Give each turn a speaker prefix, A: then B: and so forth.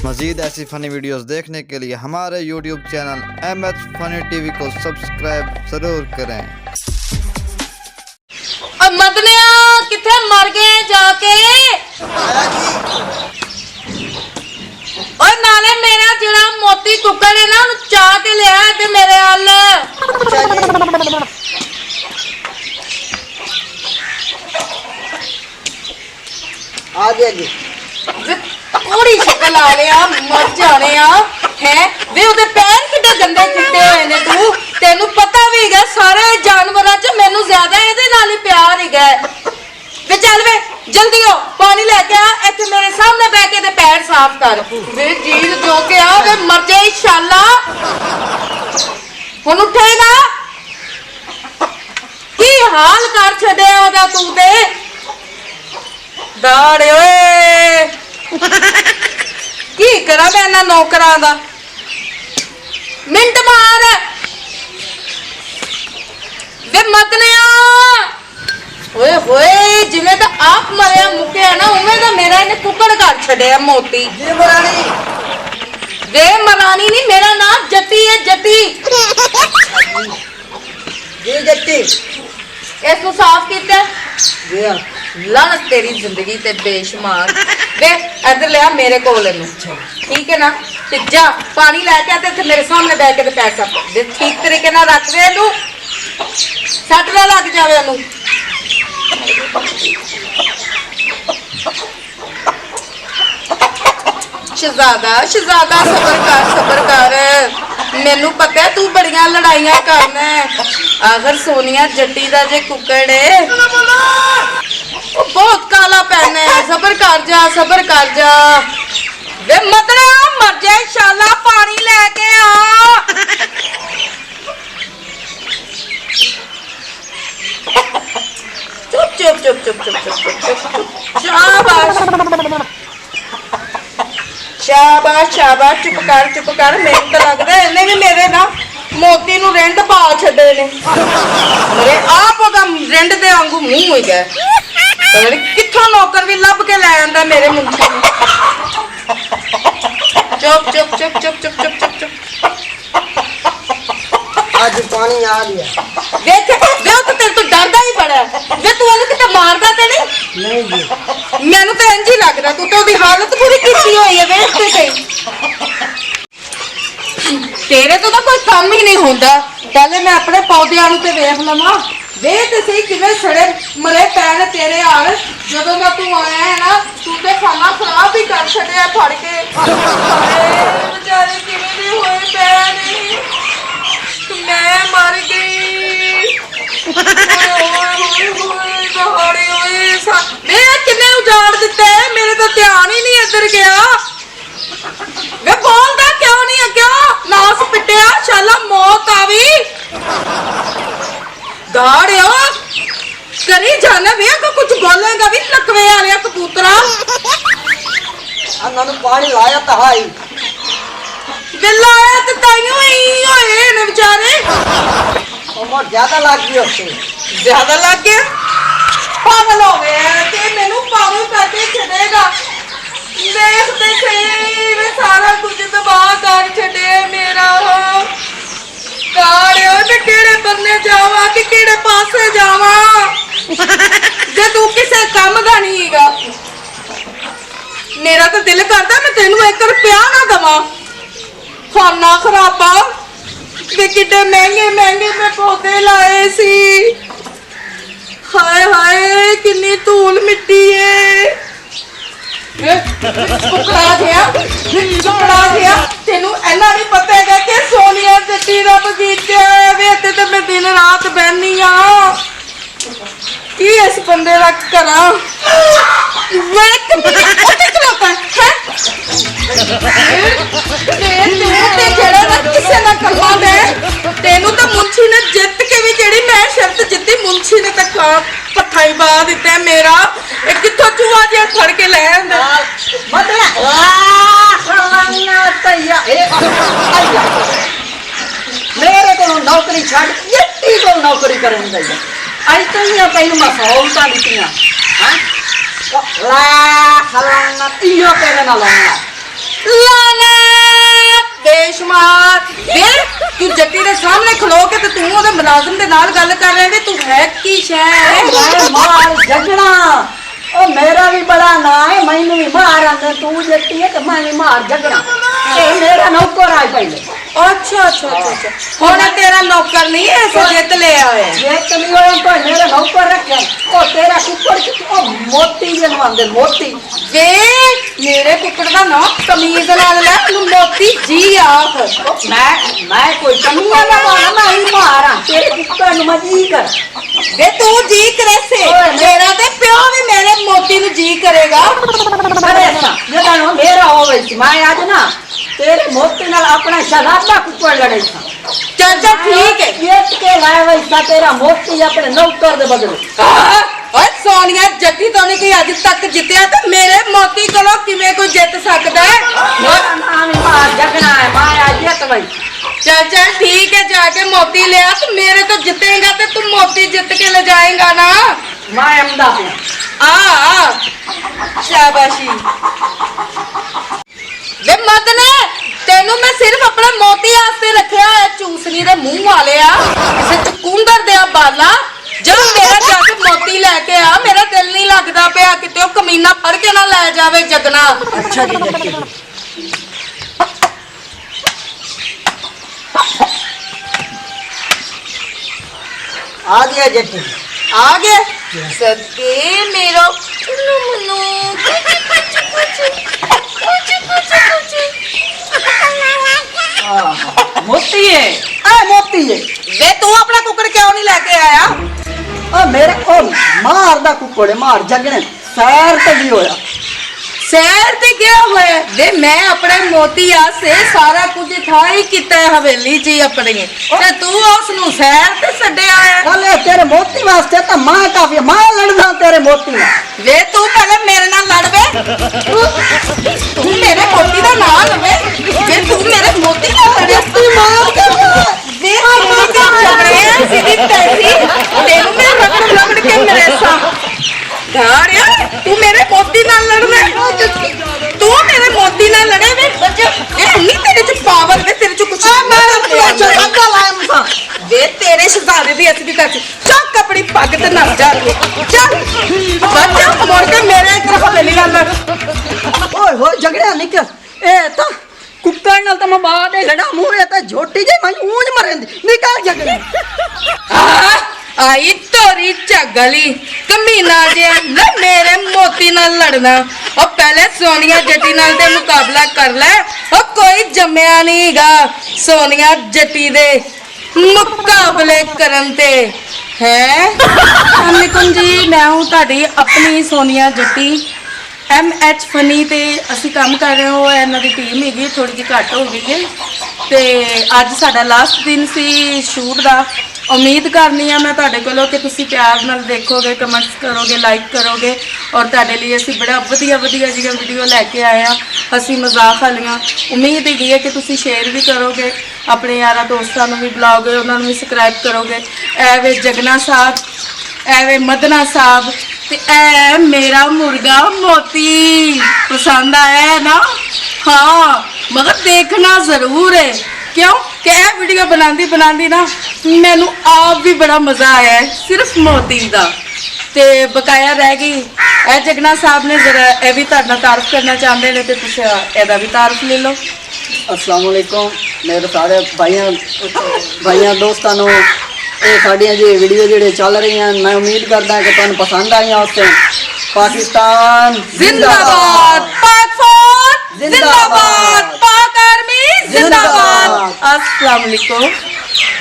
A: मज़ीद ऐसी funny videos देखने के लिए हमारे YouTube channel MH funny TV को सब्सक्राइब ज़रूर करें।
B: मदनिया किथे मर गए जाके और नाले मेरा जिड़ा मोती कुकड़ है ना चाह के लिया ते मेरे हाल
C: आ गया जी
B: थोड़ी शक्ल आ लिया मर जाने है वे उदे पैर किड्डे गंदे किते होए ने तू तेनू पता भी है सारे जानवरां च मैनू ज्यादा इहदे नाल ही प्यार ही है वे चल वे जल्दी हो पानी लेके आ इत्थे मेरे सामने बैठ के ते पैर साफ कर वे जील जो के आ वे मर जाए इंशाल्लाह हुण उठेगा की हाल कर छड्या ओदा तू ते दाड़े ओए की करा मैं ना नौकरां दा मिंट मार वे मदनिया ओए होए जिवें दा आप मरिया मुक्या ना उवें दा मेरा इने कुकड़ कर छड़िया मोती
C: जी मरानी
B: वे मरानी नहीं मेरा नाम जट्टी है जट्टी
C: जी जट्टी
B: इसको साफ कीता
C: जी
B: लानत तेरी जिंदगी ते बेशुमार वे इधर ले आ मेरे कोल इनू ठीक है ना ते जा पानी लेके आ ते मेरे सामने बैठ के ते पैसा दे ठीक तरीके नाल रख दे इनू सट ना लग जावे इनू शहजादा शहजादा सबर कर मैनू पता है तू बड़ियां लड़ाइयां करना आखिर सोनिया जट्टी दा जे कुकड़ है बहुत काला पहना है सबर कर जा वे मतलब मर जा इंशाल्लाह पानी लेके आ चुप शाबाश चुप कर मेरे तो लगता है इन्हें भी मेरे ना मोती नू रिंड पा छड़े ने मेरे आप रिंड दे वांगू मुंह हो गया किथों नौकर भी लभ के लै आंदा मेरे मुंशी नू चुप
C: आज पानी आ गया
B: देख वे तो तेरे तो डरदा ही बड़ा वे तू ओनू किते मारदा ते नहीं
C: जी
B: मैनू तो इंज ही लगदा तू तो ओदी हालत पूरी कीती होई है वेख ते तेरे तो कोई काम ही नहीं होंदा पहले मैं अपने पौधिਆਂ ਨੂੰ ਤੇ ਵੇਖ ਲਵਾਂ ਵੇ ਤੇ ਸਹੀ ਕਿਵੇਂ ਸੜੇ ਮਰੇ ਪੈਰ ਤੇਰੇ ਹਾਲ ਜਦੋਂ ਦਾ ਤੂੰ ਆਇਆ ਹੈ ਨਾ ਤੂੰ ਤੇ ਖਾਣਾ ਖਰਾਬ ਹੀ ਕਰ ਛੱਡਿਆ ਫੜ ਕੇ ਵਿਚਾਰੇ ਕਿਵੇਂ ਦੇ ਹੋਏ ਪੈ ਨੇ मैं मर गई किन्ने उजाड़ दिते मेरे तो ध्यान ही नहीं इधर गया वे बोलदा क्यों नहीं क्यों नास पिटिया शाला मौत आवी दाड़ियो करी जाना वे को कुछ बोलेगा भी नकवे वाले कबूतरा
C: अन्ना नु पानी लाया ता हाई
B: लाया तो ताइयों ही होए ने बेचारे
C: उमर ज्यादा लग गई उससे
B: ज्यादा लग गया पागल हो गया ते मेनू पागल करके छड़ेगा देखते सही मैं सारा कुछ तबाह कर छड़े मेरा काड़ियो ते केड़े बन्ने जावा कि केड़े पासे जावा जे तू किसे काम दा नहीं हैगा मेरा तो दिल करदा मैं तेनू 1 रुपया ना दवा खाना खराबा कितने महंगे मैं पौधे लाए सी हाय हाय कितनी धूल मिट्टी है चुकड़ा गया तेनू इन्ना नहीं पता है कि सोनिया जट्टी दा बगीचा है वे ते ते मैं दिन रात बहनी हां की इस बंदे दा करा वे किथे खलोता है किसे ना कलमा दे तेनू तो मुंशी ने जित के भी जेड़ी मैं शर्त जिद्दी मुंशी ने तक पत्था ही बा दिता मेरा एक किथों चूहा जिहा फड़ के ले आंदा
C: मतलब मेरे को नौकरी छड़ जट्टी को नौकरी करन दे आज तो ये पहले मैं सहूलतां दित्तियां हां लाख लानत तेरा लाना
B: लाना बेशुमार वे तू जट्टी ਦੇ ਸਾਹਮਣੇ ਖਲੋ ਕੇ ਤੇ ਤੂੰ ਉਹਦੇ ਮੁਲਾਜ਼ਮ ਦੇ ਨਾਲ ਗੱਲ ਕਰ ਰਿਹਾ ਵੇ ਤੂੰ ਹੈ ਕੀ ਸ਼ੈ
C: मैं मार झगड़ा ओ मेरा भी बड़ा ना है मैनू भी मार आंदा तू जट्टी है तो मैं भी मार झगड़ा ए मेरा नौकर आए पहले
B: ਅੱਛਾ ਅੱਛਾ ਅੱਛਾ ਹੁਣ ਤੇਰਾ ਨੌਕਰ ਨਹੀਂ ਹੈ ਇਸੇ ਜਿੱਤ ਲਿਆ ਹੋਇਆ
C: ये कमी वाला तो मेरा नौकर रखे ओ तेरा कुकर ओ मोती जनवांदे मोती
B: ਵੇ ਮੇਰੇ ਕੁੱਕੜ ਦਾ ਨਾਂ ਤਮੀਜ਼ ਨਾਲ ਲੈ ਤੂੰ ਮੋਤੀ ਜੀ ਆਖ
C: मैं कोई कमी वाला वाला मैं ही मारा तेरे कुकर नु मजी कर
B: ਵੇ ਤੂੰ ਜੀ ਕਰੇਸੇ ਮੇਰਾ ਤੇ ਪਿਓ ਵੀ ਮੇਰੇ ਮੋਤੀ ਨੂੰ ਜੀ ਕਰੇਗਾ
C: अरे ये गानो मेरा होवे मैं आज ना तेरे मोती नाल अपना शराबा कुकर लड़े था
B: ਚੱਲ ਚੱਲ ਠੀਕ ਹੈ
C: ये के लाए वैसा तेरा मोती अपने नौकर दे बदले
B: ਓਏ ਸੋਨੀਆ ਜੱਟੀ ਤੋਂ ਨਹੀਂ ਕੋਈ ਅੱਜ ਤੱਕ ਜਿੱਤਿਆ ਤੇ ਮੇਰੇ ਮੋਤੀ ਕੋਲੋਂ ਕਿਵੇਂ ਕੋਈ ਜਿੱਤ ਸਕਦਾ ਹੈ
C: मेरा नाम ही मार झगड़ा है मैं आज ये तो भाई
B: ਚੱਲ ਚੱਲ ਠੀਕ ਹੈ ਜਾ ਕੇ ਮੋਤੀ ਲਿਆ ਤੂੰ ਮੇਰੇ ਤੋਂ ਜਿੱਤੇਗਾ ਤੇ ਤੂੰ ਮੋਤੀ ਜਿੱਤ ਕੇ ਲੈ ਜਾਏਗਾ ਨਾ
C: मैं अहमदाबाद
B: ਆ ਸ਼ਾਬਾਸ਼ੀ ਵੇ ਮਦਨੇ ਤੈਨੂੰ ਮੈਂ ਸਿਰਫ ਆਪਣਾ ਮੋਤੀ ਆਸਤੇ ਰੱਖਿਆ ਹੈ ਚੂਸਣੀ ਦੇ ਮੂੰਹ ਵਾਲਿਆ ਕਿਸੇ ਚਕੁੰਦਰ ਦੇ ਬਾਲਾ ਜਾ ਮੇਰਾ ਜਾ ਕੇ ਮੋਤੀ ਲੈ ਕੇ ਆ ਮੇਰਾ ਦਿਲ ਨਹੀਂ ਲੱਗਦਾ ਪਿਆ ਕਿਤੇ ਉਹ ਕਮੀਨਾ ਫੜ ਕੇ ਨਾ ਲੈ ਜਾਵੇ ਜਗਨਾ
C: अच्छा जी जट्टी आ गया जट्टी
B: ਆ ਗਏ ਸਕੇ ਮੇਰਾ ਮਨੂ
C: मोती है आ मोती है
B: ਵੇ ਤੂੰ ਆਪਣਾ ਕੁੱਕੜ ਕਿਉਂ ਨਹੀਂ ਲੈ ਕੇ ਆਇਆ
C: आ मेरे ओ मार दा कुकड़े मार झगड़े सैर ते भी होया
B: ਸੈਰ ਤੇ ਗਿਆ ਹੋਇਆ ਵੇ ਮੈਂ ਆਪਣੇ ਮੋਤੀ ਆਸੇ ਸਾਰਾ ਕੁਝ ਥਾਈ ਕੀਤਾ ਹੈ ਹਵੇਲੀ 'ਚ ਹੀ ਆਪਣੀ ਤੇ ਤੂੰ ਉਸ ਨੂੰ ਸੈਰ ਤੇ ਛੱਡਿਆ ਹੈ
C: अरे तेरे मोती वास्ते तो मां काफी मां लड़दा तेरे मोती नाल
B: ਵੇ ਤੂੰ ਪਹਿਲੇ ਮੇਰੇ ਨਾਲ ਲੜ ਵੇ ਤੂੰ ਮੇਰੇ ਮੋਤੀ ਦਾ ਨਾਂ ਲਵੇ ਵੇ ਤੂੰ ਮੇਰੇ ਮੋਤੀ ਨਾਲ ਲੜਿਆ ਤੂੰ ਮਾਰ ਕੇ ਵੇ ਤੂੰ ਕਿਉਂ ਝਗੜੇ ਆ ਸਿੱਧੀ ਤੈਸੀ ਤੈਨੂੰ ਮੈਂ ਰਗੜ ਕੇ ਮੇਰੇ ਸਾਹ ਧਾਰਿਆ ਤੂੰ ਮੇਰੇ ਮੋਤੀ ਨਾਲ ਲੜਨਾ ਤੂੰ ਮੇਰੇ ਮੋਤੀ ਨਾਲ ਲੜੇ ਵੇ ਇਹ ਨਹੀਂ ਤੇਰੇ ਚ ਪਾਵਰ ਵੇ ਤੇਰੇ ਚ ਕੁਛ
C: धक्का लाया मुसा
B: ਵੇ ਤੇਰੇ ਸ਼ਹਜ਼ਾਦੇ ਦੀ ਅਸਲੀ ਕੱਚ ਚੱਕ ਆਪਣੀ ਪੱਗ ਤੇ ਨੱਚ ਜਾ ਚੱਲ ਬੱਚਾ ਮੋੜ ਕੇ ਮੇਰੇ ਤਰਫ ਹਵੇਲੀ ਨਾਲ ਲੜ
C: ओए हो झगड़िया निकल ए ता कुकर नाल तो मैं बात है लड़ा मुंह ए ता झोटी जे मैं ऊंज मरेंदी निकाल झगड़े
B: ਆਈ ਤੋਰੀ ਝਗਲੀ ਕਮੀਨਾ ਜਿਹਾ ਲੈ ਮੇਰੇ ਮੋਤੀ ਨਾਲ ਲੜਨਾ ਉਹ ਪਹਿਲੇ ਸੋਨੀਆ ਜੱਟੀ ਨਾਲ ਤੇ ਮੁਕਾਬਲਾ ਕਰ ਲੈ ਉਹ ਕੋਈ ਜੰਮਿਆ ਨਹੀਂਗਾ ਸੋਨੀਆ ਜੱਟੀ ਦੇ ਮੁਕਾਬਲੇ ਕਰਨ ਤੇ ਹੈ ਅਮਿਕੁਨ ਜੀ ਮੈਂ ਹੂੰ ਤੁਹਾਡੀ ਆਪਣੀ ਸੋਨੀਆ ਜੱਟੀ MH ਫਨੀ ਤੇ ਅਸੀਂ ਕੰਮ ਕਰ ਰਹੇ ਹਾਂ ਇਹਨਾਂ ਦੀ ਟੀਮ ਹੈਗੀ ਥੋੜੀ ਜਿਹੀ ਘੱਟ ਹੋ ਗਈ ਹੈ ਤੇ ਅੱਜ ਸਾਡਾ ਲਾਸਟ ਦਿਨ ਸੀ ਸ਼ੂਟ ਦਾ ਉਮੀਦ ਕਰਨੀ ਆ ਮੈਂ ਤੁਹਾਡੇ ਕੋਲੋਂ ਕਿ ਤੁਸੀਂ ਪਿਆਰ ਨਾਲ ਦੇਖੋਗੇ ਕਮੈਂਟਸ ਕਰੋਗੇ ਲਾਈਕ ਕਰੋਗੇ ਔਰ ਤੁਹਾਡੇ ਲਈ ਅਸੀਂ ਬੜਾ ਵਧੀਆ ਜਿਹੀਆਂ ਵੀਡੀਓ ਲੈ ਕੇ ਆਏ ਆ ਅਸੀਂ ਮਜ਼ਾਕ ਵਾਲੀਆਂ ਉਮੀਦ ਹੈਗੀ ਹੈ ਕਿ ਤੁਸੀਂ ਸ਼ੇਅਰ ਵੀ ਕਰੋਗੇ ਆਪਣੇ ਯਾਰਾਂ ਦੋਸਤਾਂ ਨੂੰ ਵੀ ਬੁਲਾਓਗੇ ਉਹਨਾਂ ਨੂੰ ਵੀ ਸਬਸਕ੍ਰਾਈਬ ਕਰੋਗੇ ਐਵੇਂ ਜਗਨਾ ਸਾਹਿਬ ਐਵੇਂ ਮਦਨਾ ਸਾਹਿਬ ਤੇ ਐ ਮੇਰਾ ਮੁਰਗਾ ਮੋਤੀ ਪਸੰਦ ਆਇਆ ਨਾ हाँ मगर देखना जरूर है क्यों कि वीडियो बनांदी ना मैनू आप भी बड़ा मजा आया है सिर्फ मोती का ते बकाया रह गई ए जगना साहब ने जरा ए भी तुहाडा तारीफ करना चाहते हैं तो तुसीं एदा भी तारीफ ले लो
C: अस्सलाम वालेकुम मेरे सारे भाइयों दोस्तों नु ये साड़ियाँ जी वीडियो जेडे चल रही हैं मैं उम्मीद करता कि तुहानू पसंद आई उससे पाकिस्तान
B: जिंदाबाद पाक फौज जिंदाबाद पाक आर्मी जिंदाबाद अस्सलाम वालेकुम।